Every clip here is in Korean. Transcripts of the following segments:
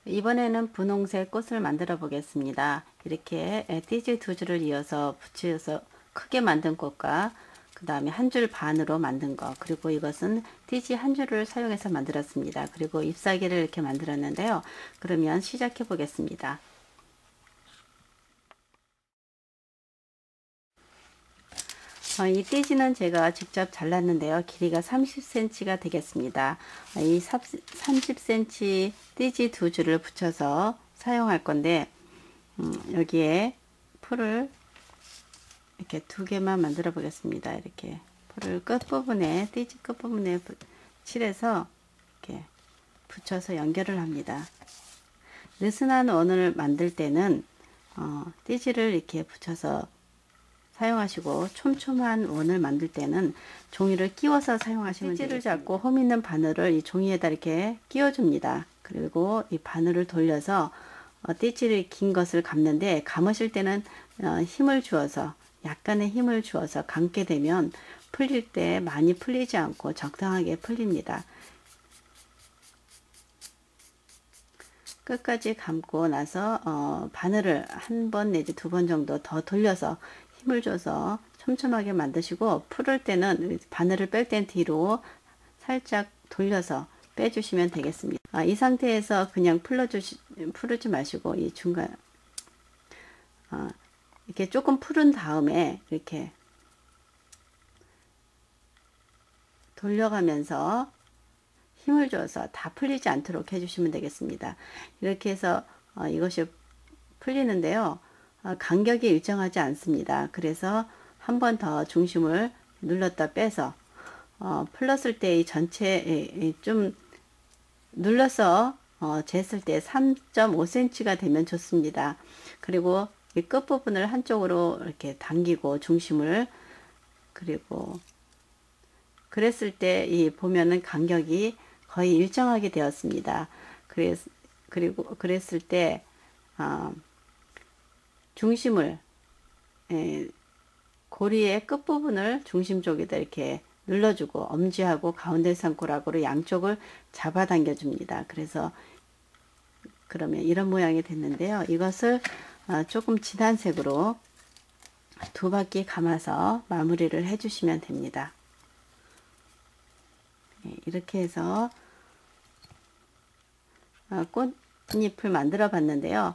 이번에는 분홍색 꽃을 만들어 보겠습니다. 이렇게 띠지 두 줄을 이어서 붙여서 크게 만든 꽃과 그 다음에 한 줄 반으로 만든 거, 그리고 이것은 띠지 한 줄을 사용해서 만들었습니다. 그리고 잎사귀를 이렇게 만들었는데요. 그러면 시작해 보겠습니다. 이 띠지는 제가 직접 잘랐는데요. 길이가 30cm가 되겠습니다. 이 30cm 띠지 두 줄을 붙여서 사용할 건데, 여기에 풀을 이렇게 두 개만 만들어 보겠습니다. 이렇게 풀을 끝부분에, 띠지 끝부분에 칠해서 이렇게 붙여서 연결을 합니다. 느슨한 원을 만들 때는 띠지를 이렇게 붙여서 사용하시고, 촘촘한 원을 만들 때는 종이를 끼워서 사용하시면 됩니다. 띠지를 잡고 홈 있는 바늘을 이 종이에다 이렇게 끼워 줍니다. 그리고 이 바늘을 돌려서 띠지를 긴 것을 감는데, 감으실 때는 힘을 주어서, 약간의 힘을 주어서 감게 되면 풀릴 때 많이 풀리지 않고 적당하게 풀립니다. 끝까지 감고 나서 바늘을 한 번 내지 두 번 정도 더 돌려서 힘을 줘서 촘촘하게 만드시고, 풀을 때는 바늘을 뺄 땐 뒤로 살짝 돌려서 빼주시면 되겠습니다. 이 상태에서 그냥 풀지 마시고 이 중간 이렇게 조금 풀은 다음에 이렇게 돌려가면서 힘을 줘서 다 풀리지 않도록 해주시면 되겠습니다. 이렇게 해서 이것이 풀리는데요. 간격이 일정하지 않습니다. 그래서 한 번 더 중심을 눌렀다 빼서 풀렀을 때 이 전체 좀 눌러서 쟀을 때 3.5cm가 되면 좋습니다. 그리고 이 끝부분을 한쪽으로 이렇게 당기고 중심을, 그리고 그랬을 때 이 보면은 간격이 거의 일정하게 되었습니다. 그리고 그랬을 때 중심을 고리의 끝부분을 중심 쪽에다 이렇게 눌러주고, 엄지하고 가운데 손가락으로 양쪽을 잡아당겨 줍니다. 그래서 그러면 이런 모양이 됐는데요. 이것을 조금 진한 색으로 두 바퀴 감아서 마무리를 해 주시면 됩니다. 이렇게 해서 꽃잎을 만들어 봤는데요.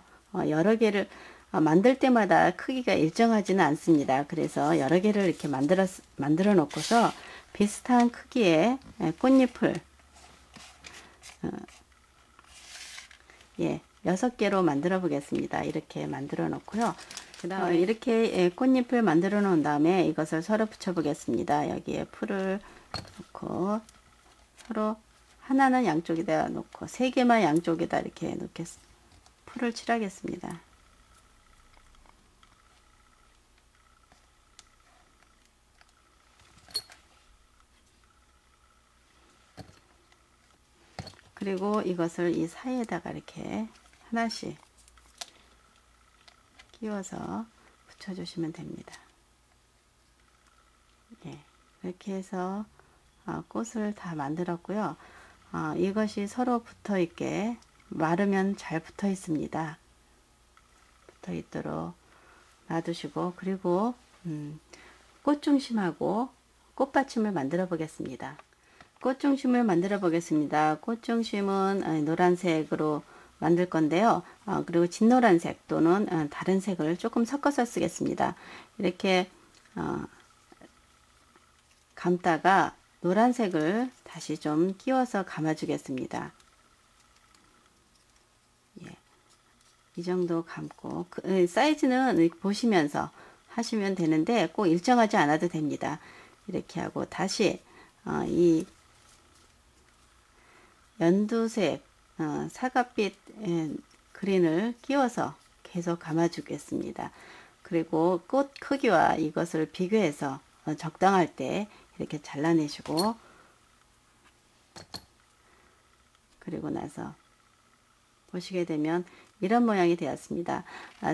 여러 개를 만들 때마다 크기가 일정하지는 않습니다. 그래서 여러 개를 이렇게 만들어 놓고서 비슷한 크기의 꽃잎을 6개로 만들어 보겠습니다. 이렇게 만들어 놓고요. 그 다음에 이렇게 꽃잎을 만들어 놓은 다음에 이것을 서로 붙여 보겠습니다. 여기에 풀을 놓고, 서로 하나는 양쪽에다 놓고 3개만 양쪽에다 이렇게 풀을 칠하겠습니다. 그리고 이것을 이 사이에다가 이렇게 하나씩 끼워서 붙여주시면 됩니다. 이렇게 해서 꽃을 다 만들었고요. 이것이 서로 붙어 있게, 마르면 잘 붙어 있습니다. 붙어 있도록 놔두시고, 그리고 꽃 중심하고 꽃받침을 만들어 보겠습니다. 꽃 중심을 만들어 보겠습니다. 꽃 중심은 노란색으로 만들 건데요. 그리고 진노란색 또는 다른 색을 조금 섞어서 쓰겠습니다. 이렇게 감다가 노란색을 다시 좀 끼워서 감아 주겠습니다. 이 정도 감고, 사이즈는 보시면서 하시면 되는데 꼭 일정하지 않아도 됩니다. 이렇게 하고 다시 이 연두색 사과빛 그린을 끼워서 계속 감아 주겠습니다. 그리고 꽃 크기와 이것을 비교해서 적당할 때 이렇게 잘라내시고, 그리고 나서 보시게 되면 이런 모양이 되었습니다.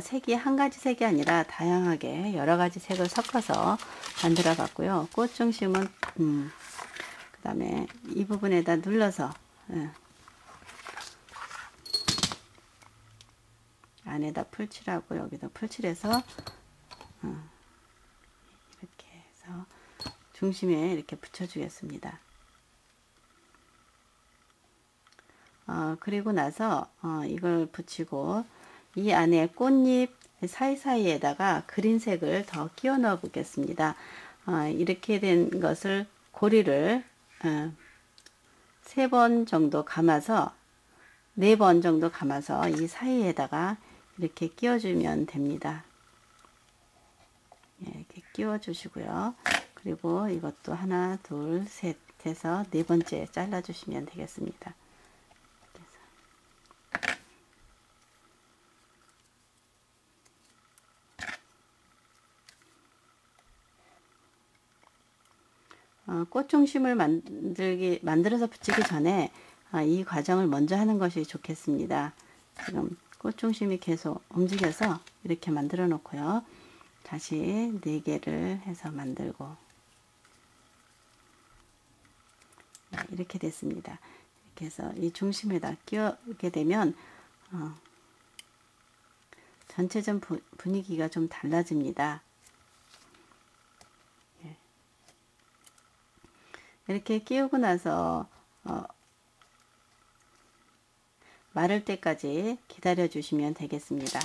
색이 한 가지 색이 아니라 다양하게 여러 가지 색을 섞어서 만들어 봤고요. 꽃 중심은 그 다음에 이 부분에다 눌러서 안에다 풀칠하고 여기도 풀칠해서 이렇게 해서 중심에 이렇게 붙여주겠습니다. 그리고 나서 이걸 붙이고 이 안에 꽃잎 사이사이에다가 그린색을 더 끼워 넣어 보겠습니다. 이렇게 된 것을 고리를 3번 정도 감아서 4번 정도 감아서 이 사이에다가 이렇게 끼워주면 됩니다. 이렇게 끼워주시고요. 그리고 이것도 하나, 둘, 셋 해서 4번째 잘라주시면 되겠습니다. 꽃 중심을 만들어서 붙이기 전에 이 과정을 먼저 하는 것이 좋겠습니다. 지금 꽃 중심이 계속 움직여서 이렇게 만들어 놓고요. 다시 4개를 해서 만들고 이렇게 됐습니다. 이렇게 해서 이 중심에다 끼우게 되면 전체적 분위기가 좀 달라집니다. 이렇게 끼우고 나서 마를 때까지 기다려 주시면 되겠습니다.